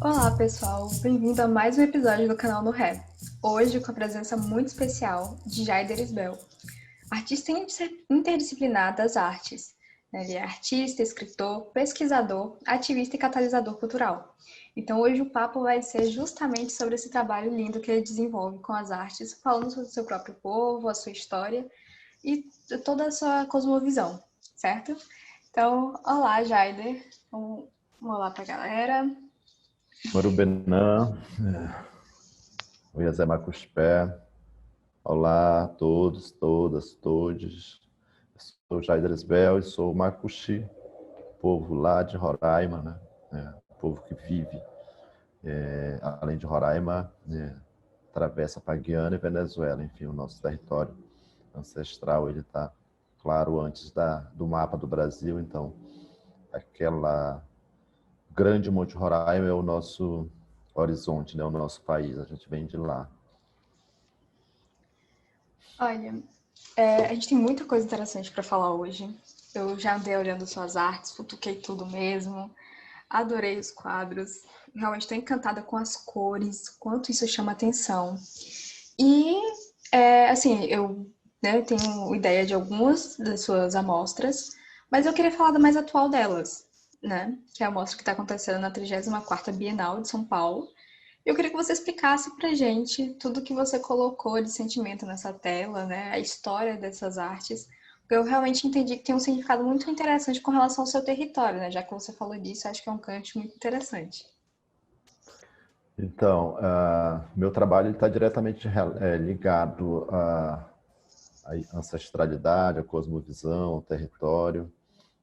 Olá, pessoal! Bem-vindo a mais um episódio do canal No Ré. Hoje, com a presença muito especial de Jaider Isbel, artista interdisciplinar das artes. Ele é artista, escritor, pesquisador, ativista e catalisador cultural. Então, hoje o papo vai ser justamente sobre esse trabalho lindo que ele desenvolve com as artes, falando sobre o seu próprio povo, a sua história e toda a sua cosmovisão, certo? Então, olá, Jaider. Um olá pra galera. Morubenã, o Zé Macuspé. Olá a todos, todas, todes. Eu sou Jaider Isbel e sou Macuxi, povo lá de Roraima, né? Povo que vive, além de Roraima, atravessa para Guiana e Venezuela. Enfim, o nosso território ancestral ele está, claro, antes do mapa do Brasil. Então, aquela grande Monte Roraima é o nosso horizonte, né? O nosso país. A gente vem de lá. Olha, a gente tem muita coisa interessante para falar hoje. Eu já andei olhando suas artes, futuquei tudo mesmo, adorei os quadros, realmente estou encantada com as cores, quanto isso chama atenção. E, assim, eu tenho ideia de algumas das suas amostras, mas eu queria falar da mais atual delas, né? Que é a amostra que está acontecendo na 34ª Bienal de São Paulo. Eu queria que você explicasse pra gente tudo que você colocou de sentimento nessa tela, né? A história dessas artes. Porque eu realmente entendi que tem um significado muito interessante com relação ao seu território, né? Já que você falou disso, acho que é um canto muito interessante. Então, meu trabalho está diretamente ligado à ancestralidade, à cosmovisão, ao território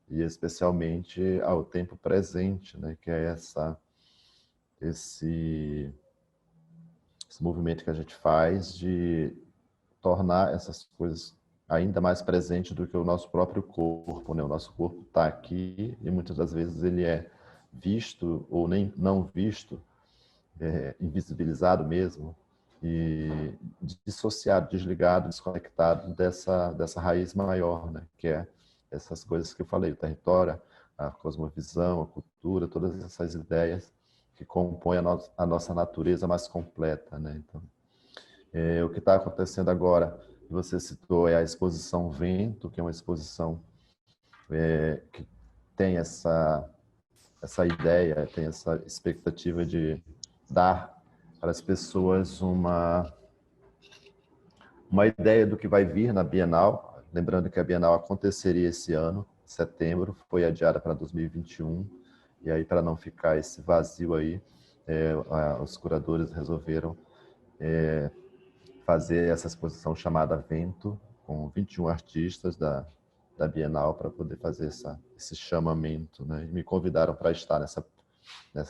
e especialmente ao tempo presente, né? Que é esse, esse movimento que a gente faz de tornar essas coisas ainda mais presentes do que o nosso próprio corpo, né? O nosso corpo está aqui e muitas das vezes ele é visto ou nem não visto, invisibilizado mesmo, e dissociado, desligado, desconectado dessa raiz maior, né? Que é essas coisas que eu falei, o território, a cosmovisão, a cultura, todas essas ideias que compõem a nossa natureza mais completa, né? Então, o que está acontecendo agora, que você citou, é a exposição Vento, que é uma exposição que tem essa ideia, tem essa expectativa de dar para as pessoas uma ideia do que vai vir na Bienal. Lembrando que a Bienal aconteceria esse ano, setembro, foi adiada para 2021, e aí, para não ficar esse vazio aí, os curadores resolveram fazer essa exposição chamada Vento, com 21 artistas da Bienal, para poder fazer esse chamamento, né? E me convidaram para estar nessa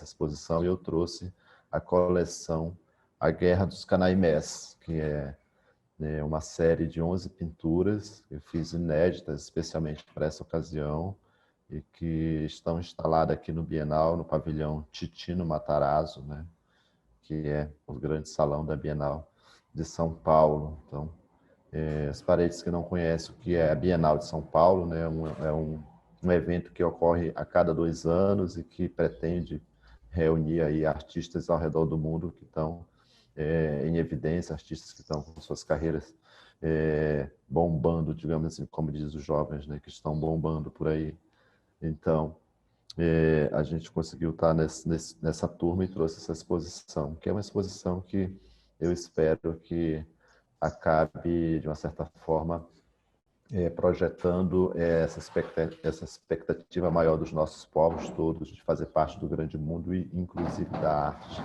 exposição, e eu trouxe a coleção A Guerra dos Canaimés, que é uma série de 11 pinturas que eu fiz inéditas, especialmente para essa ocasião, e que estão instaladas aqui no Bienal, no pavilhão Titino Matarazzo, né? Que é o grande salão da Bienal de São Paulo. Então, as paredes que não conhecem o que é a Bienal de São Paulo, né? Um evento que ocorre a cada 2 anos e que pretende reunir aí artistas ao redor do mundo que estão em evidência, artistas que estão com suas carreiras bombando, digamos assim, como diz os jovens, né? Que estão bombando por aí. Então, a gente conseguiu estar nessa turma e trouxe essa exposição, que é uma exposição que eu espero que acabe, de uma certa forma, projetando essa expectativa maior dos nossos povos todos de fazer parte do grande mundo e, inclusive, da arte.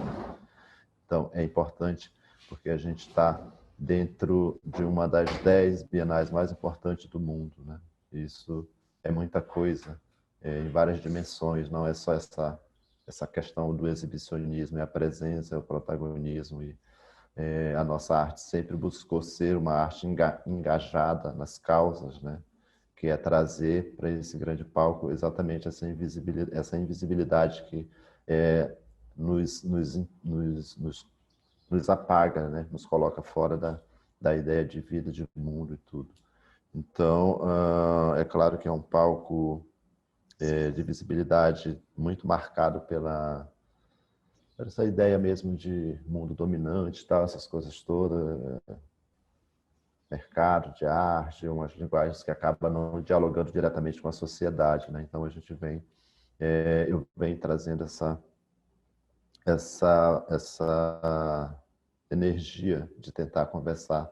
Então, é importante porque a gente está dentro de uma das 10 bienais mais importantes do mundo, né? Isso é muita coisa, em várias dimensões, não é só essa questão do exibicionismo, é a presença, é o protagonismo, e a nossa arte sempre buscou ser uma arte engajada nas causas, né? Que é trazer para esse grande palco exatamente essa invisibilidade que nos, nos, nos apaga, né? Nos coloca fora da ideia de vida, de mundo e tudo. Então, é claro que é um palco de visibilidade muito marcado essa ideia mesmo de mundo dominante, tal, essas coisas todas, mercado de arte, umas linguagens que acabam não dialogando diretamente com a sociedade, né? Então a gente vem, eu venho trazendo essa energia de tentar conversar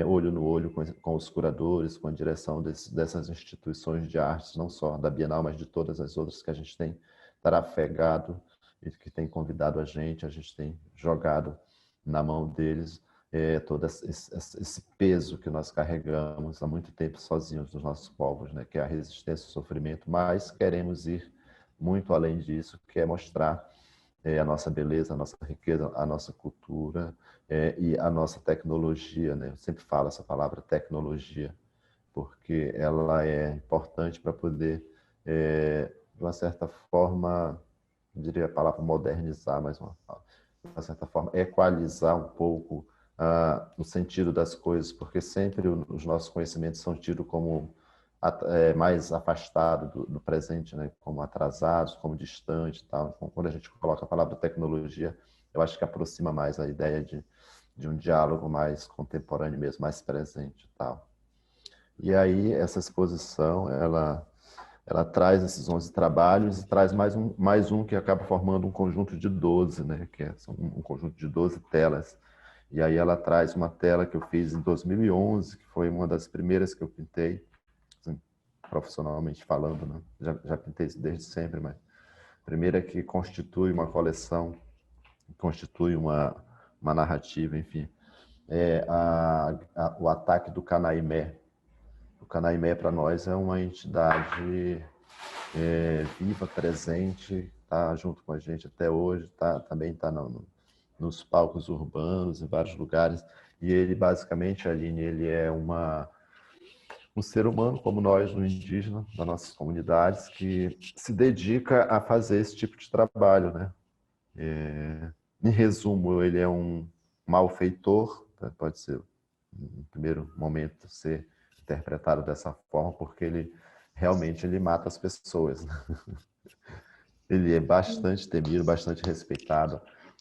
olho no olho com os curadores, com a direção dessas instituições de artes, não só da Bienal, mas de todas as outras que a gente tem trafegado e que tem convidado a gente tem jogado na mão deles todo esse peso que nós carregamos há muito tempo sozinhos dos nossos povos, né? Que é a resistência e o sofrimento, mas queremos ir muito além disso, que é mostrar a nossa beleza, a nossa riqueza, a nossa cultura e a nossa tecnologia, né? Eu sempre falo essa palavra tecnologia, porque ela é importante para poder, de uma certa forma, eu diria a palavra modernizar, mas de uma certa forma, equalizar um pouco o sentido das coisas, porque sempre os nossos conhecimentos são tidos como mais afastados do presente, né? Como atrasados, como distantes, tal. Então, quando a gente coloca a palavra tecnologia, eu acho que aproxima mais a ideia de um diálogo mais contemporâneo mesmo, mais presente, tal. E aí essa exposição, ela traz esses 11 trabalhos e traz mais um que acaba formando um conjunto de 12, né? Que é um conjunto de 12 telas. E aí ela traz uma tela que eu fiz em 2011, que foi uma das primeiras que eu pintei, assim, profissionalmente falando, né? Já pintei isso desde sempre, mas a primeira que constitui uma coleção, constitui uma narrativa, enfim, é o ataque do Canaimé. O Canaimé, para nós, é uma entidade viva, presente, está junto com a gente até hoje, também está nos palcos urbanos, em vários lugares. E ele, basicamente, Aline, ele é um ser humano como nós, no indígena, das nossas comunidades, que se dedica a fazer esse tipo de trabalho, né? Em resumo, ele é um malfeitor, pode ser, no primeiro momento, ser interpretado dessa forma, porque ele realmente mata as pessoas, né? Ele é bastante temido, bastante respeitado.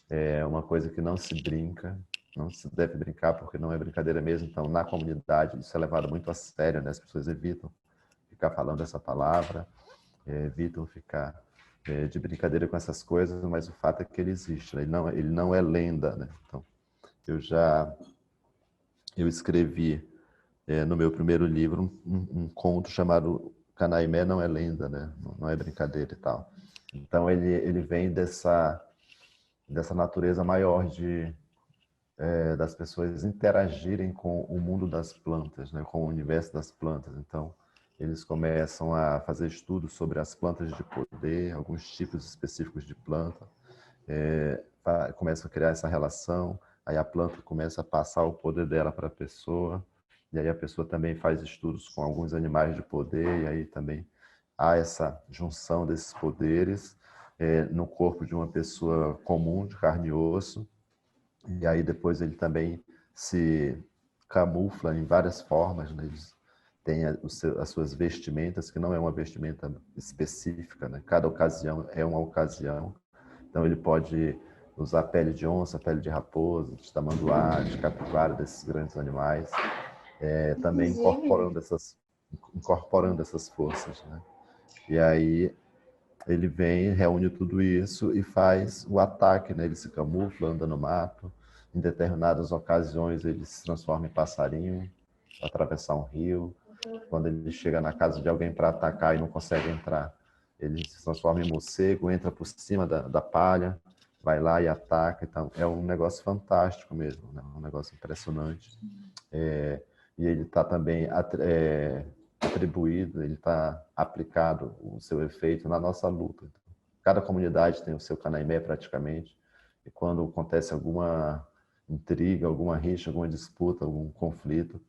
É uma coisa que não se brinca, não se deve brincar porque não é brincadeira mesmo. Então, na comunidade, isso é levado muito a sério, né? As pessoas evitam ficar falando essa palavra, evitam ficar de brincadeira com essas coisas, mas o fato é que ele existe, né? Ele não é lenda, né? Então, eu escrevi no meu primeiro livro um conto chamado Canaimé não é lenda, né? Não é brincadeira e tal. Então ele vem dessa natureza maior das pessoas interagirem com o mundo das plantas, né? Com o universo das plantas. Então eles começam a fazer estudos sobre as plantas de poder, alguns tipos específicos de planta, começam a criar essa relação, aí a planta começa a passar o poder dela para a pessoa, e aí a pessoa também faz estudos com alguns animais de poder, e aí também há essa junção desses poderes no corpo de uma pessoa comum, de carne e osso, e aí depois ele também se camufla em várias formas, né? Eles têm as suas vestimentas, que não é uma vestimenta específica, né? Cada ocasião é uma ocasião, então ele pode usar pele de onça, pele de raposa, de tamanduá, de capivara, desses grandes animais, também Inclusive, incorporando essas forças, né? E aí ele vem, reúne tudo isso e faz o ataque, né? Ele se camufla, anda no mato. Em determinadas ocasiões ele se transforma em passarinho, atravessar um rio. Quando ele chega na casa de alguém para atacar e não consegue entrar, ele se transforma em morcego, entra por cima da palha, vai lá e ataca. Então, é um negócio fantástico mesmo, né? Um negócio impressionante. E ele está também atribuído, ele está aplicado o seu efeito na nossa luta. Então, cada comunidade tem o seu canaimé praticamente, e quando acontece alguma intriga, alguma rixa, alguma disputa, algum conflito,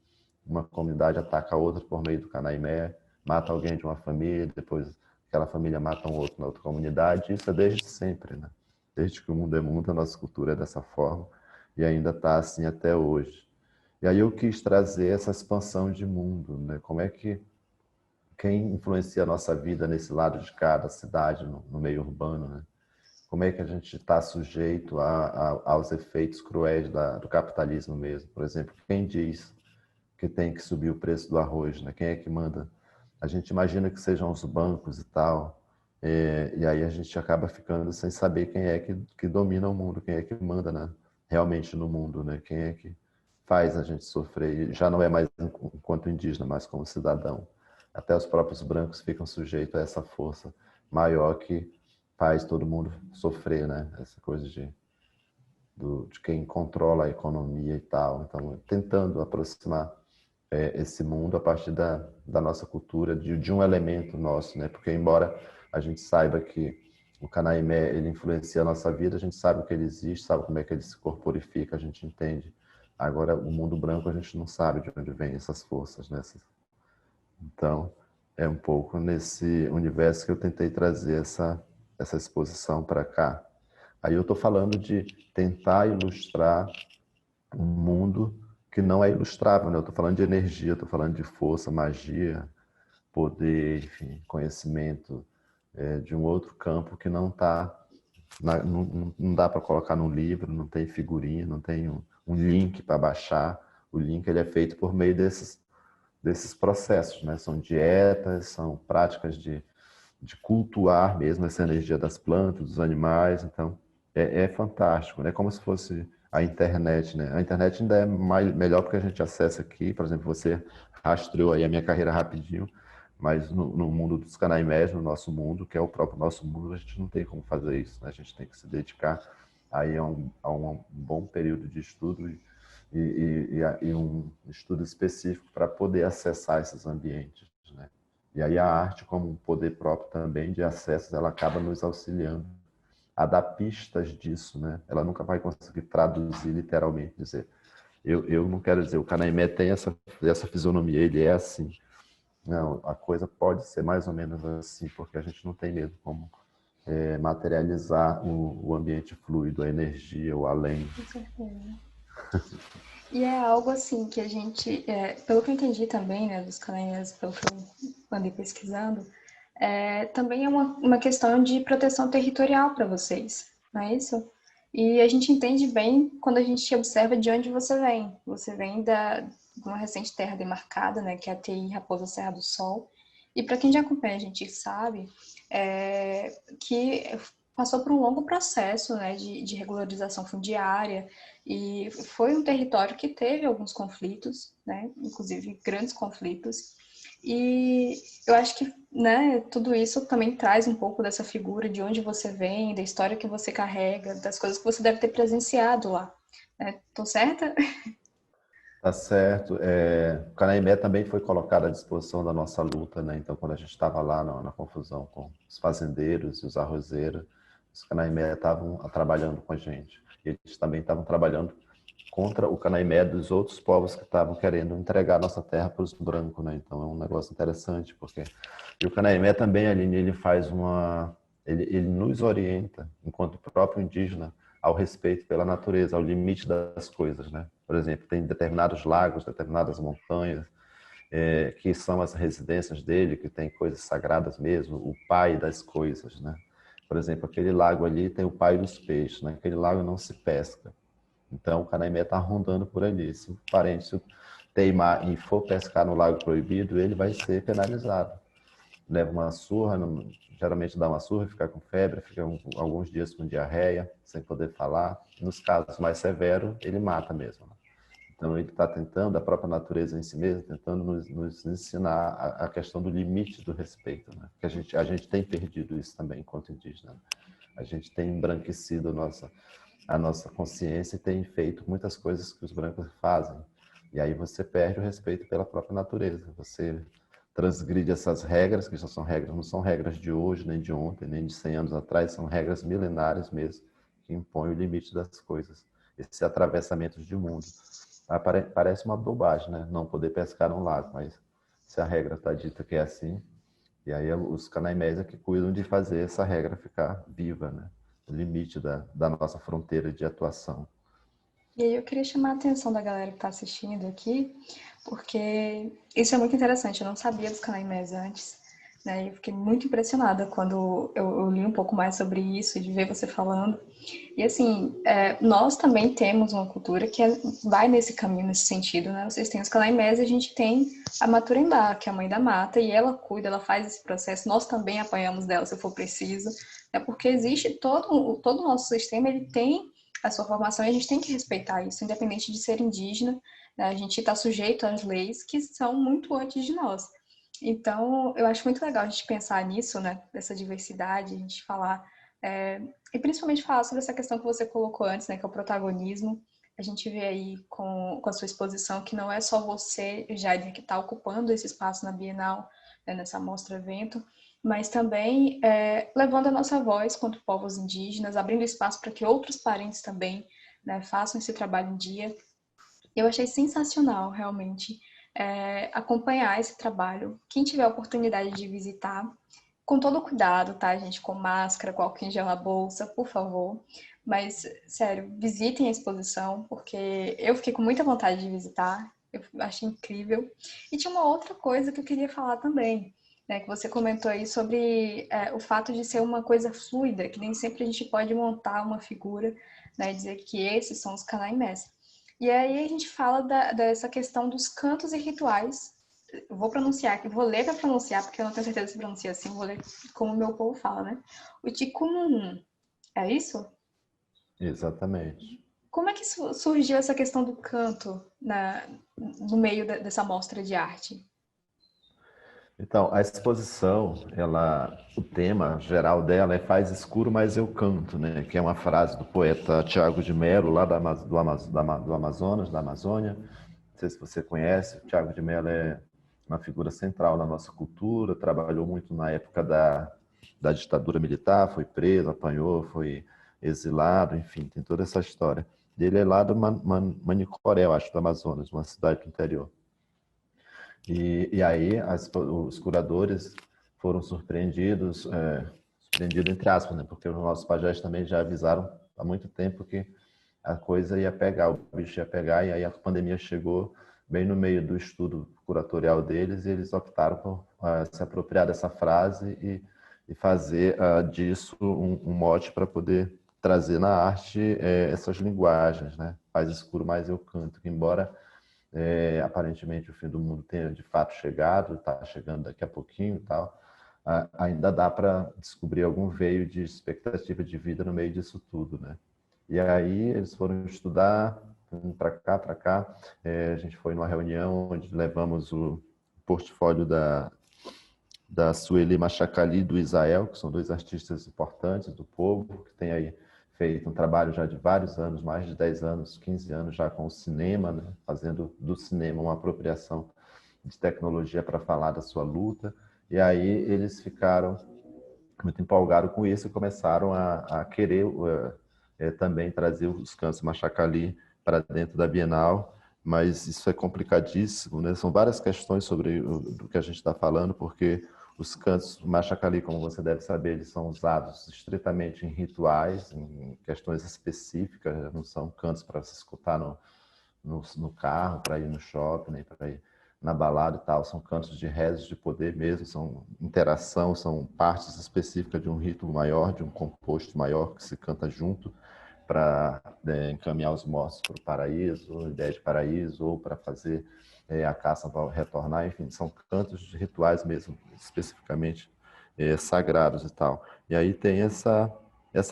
uma comunidade ataca a outra por meio do canaimé, mata alguém de uma família, depois aquela família mata um outro na outra comunidade. Isso é desde sempre, né? Desde que o mundo é mundo, a nossa cultura é dessa forma e ainda está assim até hoje. E aí eu quis trazer essa expansão de mundo, né? Como é que quem influencia a nossa vida nesse lado de cada cidade, no meio urbano, né? como é que a gente está sujeito aos efeitos cruéis do capitalismo mesmo. Por exemplo, quem diz que tem que subir o preço do arroz, né? Quem é que manda? A gente imagina que sejam os bancos e tal, e aí a gente acaba ficando sem saber quem é que domina o mundo, quem é que manda, né? Realmente no mundo, né? Quem é que faz a gente sofrer. E já não é mais enquanto indígena, mas como cidadão. Até os próprios brancos ficam sujeitos a essa força maior que faz todo mundo sofrer, né? Essa coisa de quem controla a economia e tal. Então, tentando aproximar esse mundo a partir da nossa cultura, de um elemento nosso, né? Porque embora a gente saiba que o Canaimé ele influencia a nossa vida, a gente sabe que ele existe, sabe como é que ele se corporifica, a gente entende. Agora, o mundo branco a gente não sabe de onde vêm essas forças, né? Então, é um pouco nesse universo que eu tentei trazer essa exposição para cá. Aí eu estou falando de tentar ilustrar um mundo que não é ilustrável, né? Eu estou falando de energia, estou falando de força, magia, poder, enfim, conhecimento, de um outro campo que não está, não dá para colocar num livro, não tem figurinha, não tem um link para baixar. O link ele é feito por meio desses processos, né? São dietas, são práticas de cultuar mesmo essa energia das plantas, dos animais. Então, é fantástico, né? Como se fosse a internet, né? A internet ainda é melhor porque a gente acessa aqui. Por exemplo, você rastreou aí a minha carreira rapidinho, mas no mundo dos canaimés, no nosso mundo, que é o próprio nosso mundo, a gente não tem como fazer isso, né? A gente tem que se dedicar aí a um bom período de estudo e um estudo específico para poder acessar esses ambientes, né? E aí a arte, como um poder próprio também de acesso, ela acaba nos auxiliando a dar pistas disso, né? Ela nunca vai conseguir traduzir literalmente, dizer, eu não quero dizer, o Canaimé tem essa fisionomia, ele é assim. Não, a coisa pode ser mais ou menos assim, porque a gente não tem mesmo como materializar o ambiente fluido, a energia, o além. Com certeza. E é algo assim que a gente, pelo que eu entendi também, né, dos canais, pelo que eu andei pesquisando, também é uma questão de proteção territorial para vocês, não é isso? E a gente entende bem quando a gente observa de onde você vem. Você vem de uma recente terra demarcada, né, que é a TI Raposa Serra do Sol. E para quem já acompanha, a gente sabe que passou por um longo processo, né, de regularização fundiária, e foi um território que teve alguns conflitos, né, inclusive grandes conflitos. E eu acho que, né, tudo isso também traz um pouco dessa figura de onde você vem, da história que você carrega, das coisas que você deve ter presenciado lá. Tô certa? Tá certo. O Canaimé também foi colocado à disposição da nossa luta, né? Então, quando a gente estava lá na confusão com os fazendeiros e os arrozeiros, os Canaimé estavam trabalhando com a gente. E eles também estavam trabalhando contra o Canaimé dos outros povos que estavam querendo entregar a nossa terra para os brancos, né? Então, é um negócio interessante, porque... E o Canaimé também, Aline, ele faz uma... Ele nos orienta, enquanto próprio indígena, ao respeito pela natureza, ao limite das coisas, né? Por exemplo, tem determinados lagos, determinadas montanhas, que são as residências dele, que tem coisas sagradas mesmo, o pai das coisas, né? Por exemplo, aquele lago ali tem o pai dos peixes, né? Aquele lago não se pesca. Então, o Canaimé está rondando por ali. Se o parente teimar e for pescar no lago proibido, ele vai ser penalizado. Leva uma surra, geralmente dá uma surra, fica com febre, fica alguns dias com diarreia, sem poder falar. Nos casos mais severos, ele mata mesmo. Então, ele está tentando, a própria natureza em si mesma, tentando nos ensinar a questão do limite do respeito, né? Porque a gente tem perdido isso também enquanto indígena. A gente tem embranquecido a nossa consciência e tem feito muitas coisas que os brancos fazem. E aí você perde o respeito pela própria natureza. Você transgride essas regras, que já são regras, não são regras de hoje, nem de ontem, nem de 100 anos atrás, são regras milenares mesmo, que impõem o limite das coisas. Esse atravessamento de mundo. Parece uma bobagem, né? Não poder pescar num lago, mas se a regra está dita que é assim, e aí os canaimés é que cuidam de fazer essa regra ficar viva, né? O limite da nossa fronteira de atuação. E aí eu queria chamar a atenção da galera que está assistindo aqui, porque isso é muito interessante, eu não sabia dos canaimés antes. né? Eu fiquei muito impressionada quando eu li um pouco mais sobre isso, de ver você falando. E assim, nós também temos uma cultura que vai nesse caminho, nesse sentido, né? Vocês têm os Canaimés e a gente tem a Maturembá, que é a mãe da mata, e ela cuida, ela faz esse processo. Nós também apanhamos dela se for preciso, porque existe todo o nosso sistema, ele tem a sua formação e a gente tem que respeitar isso, independente de ser indígena, né? A gente está sujeito às leis que são muito antes de nós. Então, eu acho muito legal a gente pensar nisso, né? Dessa diversidade, a gente falar, e principalmente falar sobre essa questão que você colocou antes, né? Que é o protagonismo. A gente vê aí com a sua exposição que não é só você, Jair, que está ocupando esse espaço na Bienal, né, nessa mostra-evento, mas também levando a nossa voz contra povos indígenas, abrindo espaço para que outros parentes também, né, façam esse trabalho em dia. Eu achei sensacional, realmente, acompanhar esse trabalho. Quem tiver a oportunidade de visitar, com todo cuidado, tá, gente? Com máscara, com álcool em gel na bolsa, por favor. Mas, sério, visitem a exposição, porque eu fiquei com muita vontade de visitar. Eu achei incrível. E tinha uma outra coisa que eu queria falar também, né? Que você comentou aí sobre o fato de ser uma coisa fluida, que nem sempre a gente pode montar uma figura, né? E dizer que esses são os canaimés. E aí a gente fala dessa questão dos cantos e rituais. Eu vou pronunciar aqui, vou ler para pronunciar, porque eu não tenho certeza se pronuncia assim, vou ler como o meu povo fala, né? O Ticumunum, é isso? Exatamente. Como é que surgiu essa questão do canto no meio dessa mostra de arte? Então, a exposição, o tema geral dela é Faz escuro, mas eu canto, né? Que é uma frase do poeta Tiago de Mello, lá do Amazonas, da Amazônia. Não sei se você conhece, o Tiago de Mello é uma figura central na nossa cultura, trabalhou muito na época da ditadura militar, foi preso, apanhou, foi exilado, enfim, tem toda essa história. Ele é lá do Manicoré, eu acho, do Amazonas, uma cidade do interior. E aí os curadores foram surpreendidos, surpreendidos entre aspas, né? Porque os nossos pajés também já avisaram há muito tempo que a coisa ia pegar, o bicho ia pegar, e aí a pandemia chegou bem no meio do estudo curatorial deles, e eles optaram por se apropriar dessa frase e fazer disso um mote para poder trazer na arte essas linguagens, né? Faz escuro, mas eu canto, que embora aparentemente o fim do mundo tenha de fato chegado, está chegando daqui a pouquinho e tal, ainda dá para descobrir algum veio de expectativa de vida no meio disso tudo, né? E aí eles foram estudar para cá, para cá. A gente foi numa reunião onde levamos o portfólio da Sueli Machacali e do Isael, que são dois artistas importantes do povo, que tem aí feito um trabalho já de vários anos, mais de 10 anos, 15 anos já com o cinema, né? Fazendo do cinema uma apropriação de tecnologia para falar da sua luta. E aí eles ficaram muito empolgados com isso e começaram a querer também trazer os cantos Machacali para dentro da Bienal, mas isso é complicadíssimo, né? São várias questões sobre do que a gente está falando, porque os cantos Machacali, como você deve saber, eles são usados estritamente em rituais, em questões específicas, não são cantos para se escutar no carro, para ir no shopping, nem para ir na balada e tal. São cantos de rezos de poder mesmo, são interação, são partes específicas de um rito maior, de um composto maior que se canta junto para encaminhar os mortos para o paraíso, ideia de paraíso, ou para fazer a caça para retornar, enfim, são cantos de rituais mesmo, especificamente sagrados e tal. E aí tem essa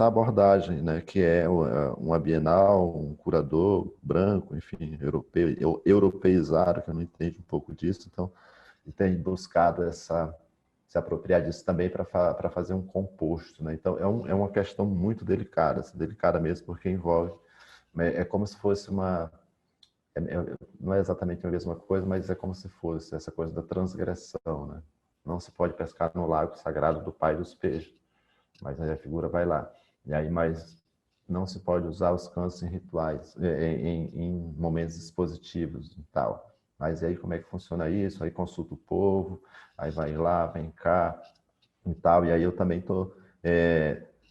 abordagem, né, que é uma Bienal, um curador branco, enfim, europeu, europeizado, que eu não entendo um pouco disso, então tem buscado se apropriar disso também para fazer um composto, né? Então é uma questão muito delicada, assim, delicada mesmo, porque envolve, é como se fosse não é exatamente a mesma coisa, mas é como se fosse essa coisa da transgressão, né? Não se pode pescar no lago sagrado do pai dos peixes, mas aí a figura vai lá. E aí, mas não se pode usar os cantos em rituais, em momentos expositivos e tal. Mas aí como é que funciona isso? Aí consulta o povo, aí vai lá, vem cá e tal. E aí eu também estou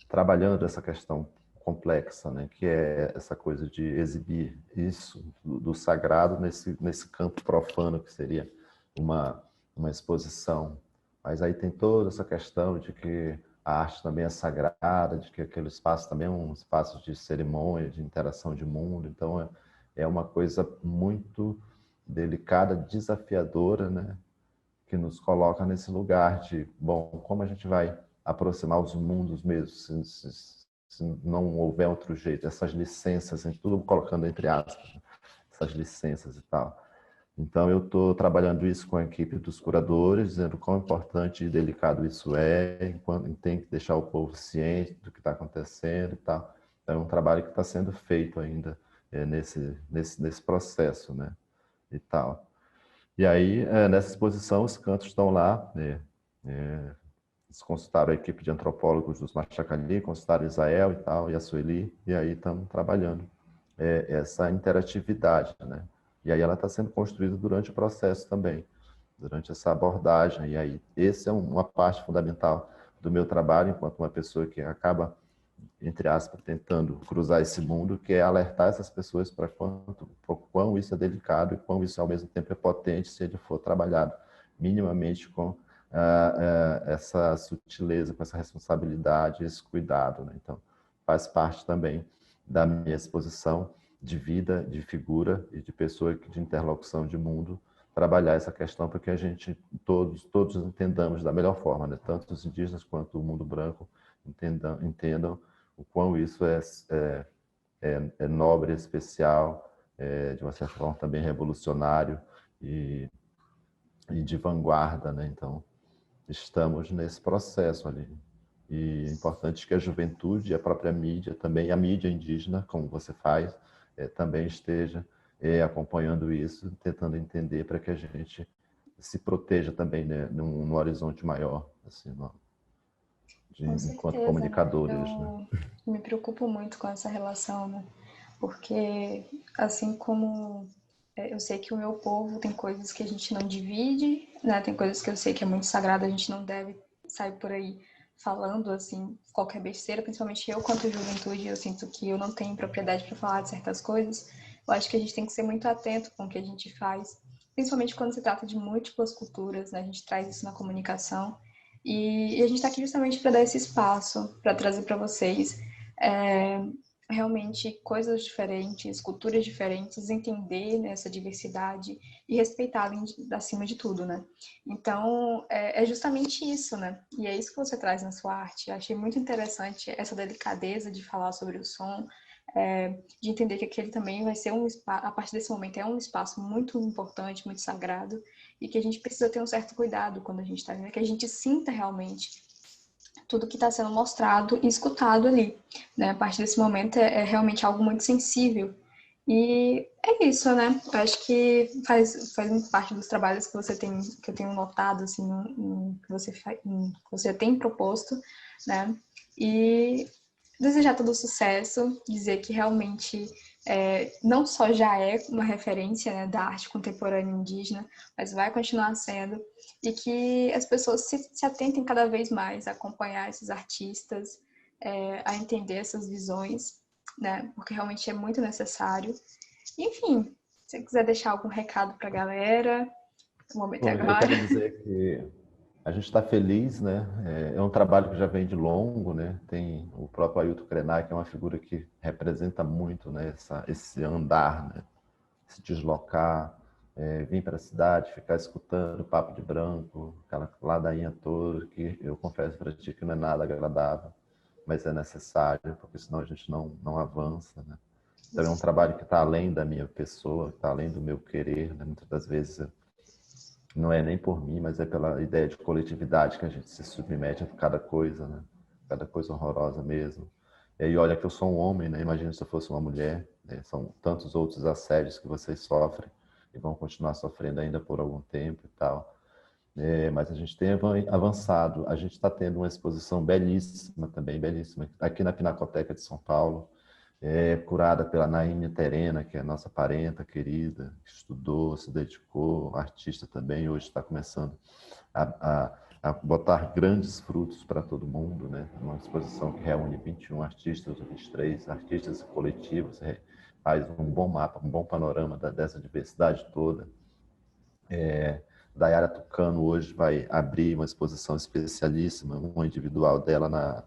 trabalhando essa questão complexa, né? Que é essa coisa de exibir isso do sagrado nesse campo profano, que seria uma exposição Mas aí tem toda essa questão de que a arte também é sagrada, de que aquele espaço também é um espaço de cerimônia, de interação de mundo. Então, é uma coisa muito delicada, desafiadora, né? Que nos coloca nesse lugar de, bom, como a gente vai aproximar os mundos mesmo, se não houver outro jeito, essas licenças, a gente tudo colocando entre aspas, né? Essas licenças e tal. Então, eu estou trabalhando isso com a equipe dos curadores, dizendo quão importante e delicado isso é, enquanto tem que deixar o povo ciente do que está acontecendo e tal. Então, é um trabalho que está sendo feito ainda nesse processo, né? E tal. E aí, nessa exposição, os cantos estão lá, né? Eles consultaram a equipe de antropólogos dos Machacali, consultaram Israel e tal, e a Sueli, e aí estamos trabalhando essa interatividade, né? E aí ela está sendo construída durante o processo também, durante essa abordagem. E aí, esse é uma parte fundamental do meu trabalho, enquanto uma pessoa que acaba, entre aspas, tentando cruzar esse mundo, que é alertar essas pessoas para quão isso é delicado e quão isso, ao mesmo tempo, é potente se ele for trabalhado minimamente com essa sutileza, com essa responsabilidade, esse cuidado, né? Então, faz parte também da minha exposição de vida, de figura e de pessoa de interlocução de mundo, trabalhar essa questão para que a gente todos entendamos da melhor forma, né? Tanto os indígenas quanto o mundo branco entendam o quão isso é nobre, especial, de uma certa forma também revolucionário e de vanguarda, né? Então, estamos nesse processo ali. E é importante que a juventude, a própria mídia, também a mídia indígena, como você faz, também esteja acompanhando isso, tentando entender para que a gente se proteja também, né, no horizonte maior, assim, Com enquanto certeza, né? comunicadores, né? Eu me preocupo muito com essa relação, né? Porque, assim como eu sei que o meu povo tem coisas que a gente não divide, né? Tem coisas que eu sei que é muito sagrado, a gente não deve sair por aí falando, assim, qualquer besteira, principalmente eu, quanto juventude, eu sinto que eu não tenho propriedade para falar de certas coisas. Eu acho que a gente tem que ser muito atento com o que a gente faz, principalmente quando se trata de múltiplas culturas, né? A gente traz isso na comunicação. E a gente está aqui justamente para dar esse espaço, para trazer para vocês realmente coisas diferentes, culturas diferentes, entender, né, essa diversidade e respeitá-la acima de tudo, né? Então, é justamente isso, né? E é isso que você traz na sua arte. Eu achei muito interessante essa delicadeza de falar sobre o som, de entender que aquele também vai ser um espaço, a partir desse momento, é um espaço muito importante, muito sagrado, e que a gente precisa ter um certo cuidado quando a gente está vendo, que a gente sinta realmente tudo que está sendo mostrado e escutado ali, né? A partir desse momento é realmente algo muito sensível. E é isso, né? Eu acho que faz parte dos trabalhos que você tem, que eu tenho notado, assim, que você tem proposto, né? E desejar todo sucesso, dizer que realmente não só já é uma referência, né, da arte contemporânea indígena, mas vai continuar sendo, e que as pessoas se atentem cada vez mais a acompanhar esses artistas, a entender essas visões, né, porque realmente é muito necessário. Enfim, se você quiser deixar algum recado para a galera, o momento é Bom, eu agora. quero dizer que a gente está feliz, né? É um trabalho que já vem de longo, né? Tem o próprio Ailton Krenak, que é uma figura que representa muito, né? Esse andar, né? Se deslocar, vir para a cidade, ficar escutando papo de branco, aquela ladainha toda, que eu confesso para ti que não é nada agradável, mas é necessário, porque senão a gente não avança, né? Então é um trabalho que está além da minha pessoa, está além do meu querer, né? Muitas das vezes não é nem por mim, mas é pela ideia de coletividade que a gente se submete a cada coisa, né? Cada coisa horrorosa mesmo. E aí, olha que eu sou um homem, né? Imagina se eu fosse uma mulher, né? São tantos outros assédios que vocês sofrem e vão continuar sofrendo ainda por algum tempo e tal. Mas a gente tem avançado. A gente está tendo uma exposição belíssima também, belíssima, aqui na Pinacoteca de São Paulo, curada pela Naíma Terena, que é nossa parenta querida, que estudou, se dedicou, artista também, hoje está começando a botar grandes frutos para todo mundo, né? Uma exposição que reúne 21 artistas, ou 23 artistas coletivos, faz um bom mapa, um bom panorama dessa diversidade toda. Dayara Tucano hoje vai abrir uma exposição especialíssima, uma individual dela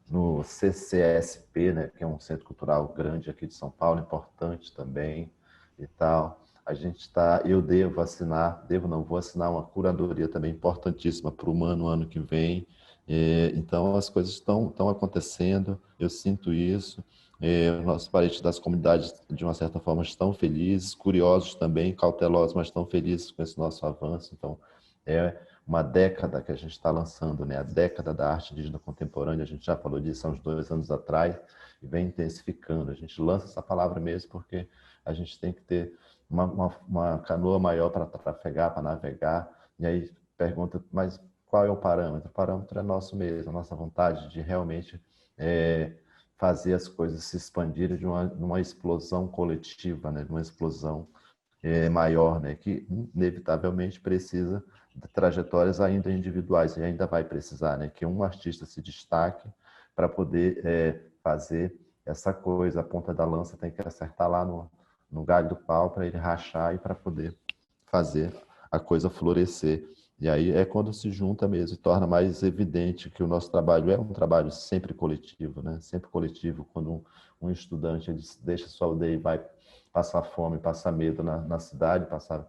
no CCSP, né, que é um centro cultural grande aqui de São Paulo, importante também e tal. A gente está, eu vou assinar uma curadoria também importantíssima para o Humano ano que vem. Então as coisas estão acontecendo, eu sinto isso. Os nossos parentes das comunidades, de uma certa forma, estão felizes, curiosos também, cautelosos, mas estão felizes com esse nosso avanço. Então, é uma década que a gente está lançando, né? A década da arte indígena contemporânea, a gente já falou disso há uns 2 anos atrás, e vem intensificando. A gente lança essa palavra mesmo porque a gente tem que ter uma canoa maior para trafegar, para navegar, e aí pergunta, mas qual é o parâmetro? O parâmetro é nosso mesmo, a nossa vontade de realmente fazer as coisas se expandirem de uma explosão coletiva, né? De uma explosão maior, né? Que inevitavelmente precisa de trajetórias ainda individuais, e ainda vai precisar, né? Que um artista se destaque para poder fazer essa coisa, a ponta da lança tem que acertar lá no galho do pau para ele rachar e para poder fazer a coisa florescer. E aí é quando se junta mesmo e torna mais evidente que o nosso trabalho é um trabalho sempre coletivo, né? Sempre coletivo. Quando um estudante ele deixa sua aldeia e vai passar fome, passar medo na cidade, passar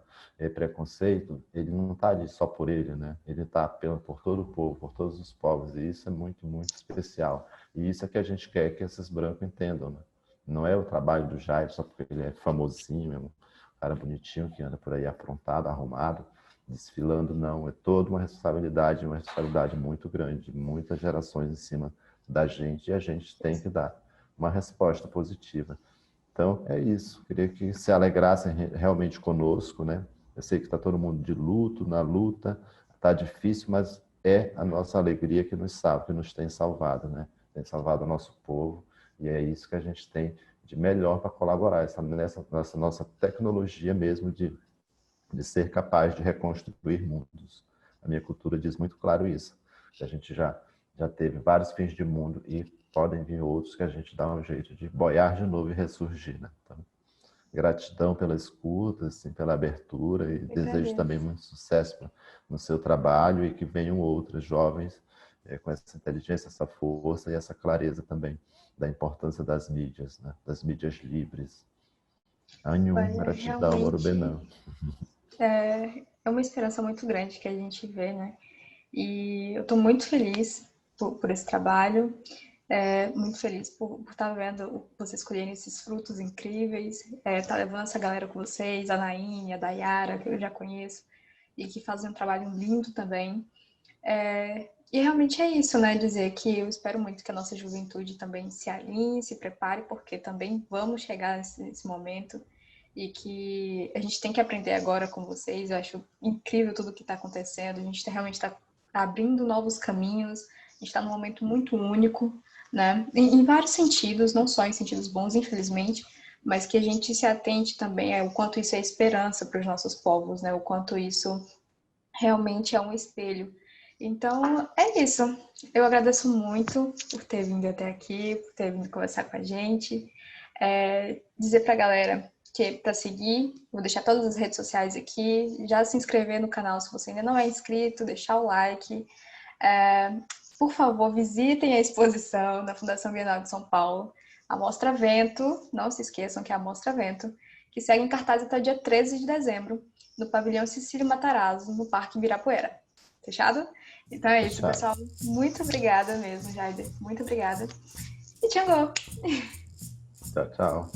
preconceito, ele não está ali só por ele, né? Ele está por todo o povo, por todos os povos. E isso é muito, muito especial. E isso é que a gente quer que esses brancos entendam, né? Não é o trabalho do Jair só porque ele é famosinho, é um cara bonitinho que anda por aí aprontado, arrumado, desfilando, não. É toda uma responsabilidade muito grande, muitas gerações em cima da gente, e a gente tem que dar uma resposta positiva. Então, é isso. Queria que se alegrassem realmente conosco, né? Eu sei que está todo mundo de luto, na luta, está difícil, mas é a nossa alegria que nos salva, que nos tem salvado, né? Tem salvado o nosso povo, e é isso que a gente tem de melhor para colaborar, nessa nossa tecnologia mesmo de ser capaz de reconstruir mundos. A minha cultura diz muito claro isso, que a gente já teve vários fins de mundo e podem vir outros que a gente dá um jeito de boiar de novo e ressurgir, né? Então, gratidão pela escuta, assim, pela abertura, e desejo também muito sucesso no seu trabalho e que venham outros jovens com essa inteligência, essa força e essa clareza também da importância das mídias, né? Das mídias livres. Anhum, gratidão, Morubenã. É uma esperança muito grande que a gente vê, né? E eu estou muito feliz por esse trabalho, muito feliz por estar vendo vocês colherem esses frutos incríveis, estar levando essa galera com vocês, a Naine, a Dayara, que eu já conheço, e que fazem um trabalho lindo também. E realmente é isso, né? Dizer que eu espero muito que a nossa juventude também se alinhe, se prepare, porque também vamos chegar nesse momento, e que a gente tem que aprender agora com vocês. Eu acho incrível tudo que está acontecendo, a gente realmente está abrindo novos caminhos, a gente está num momento muito único, né? Em vários sentidos, não só em sentidos bons, infelizmente, mas que a gente se atente também ao quanto isso é esperança para os nossos povos, né? O quanto isso realmente é um espelho. Então, é isso. Eu agradeço muito por ter vindo até aqui, por ter vindo conversar com a gente. Dizer para a galera que para seguir, vou deixar todas as redes sociais aqui, já se inscrever no canal se você ainda não é inscrito, deixar o like. Por favor, visitem a exposição da Fundação Bienal de São Paulo, a Mostra Vento, não se esqueçam que é a Mostra Vento, que segue em cartaz até o dia 13 de dezembro, no pavilhão Cecílio Matarazzo, no Parque Ibirapuera. Fechado? Então é isso, pessoal. Muito obrigada mesmo, Jaider. Muito obrigada. E tchau! Tchau, tchau.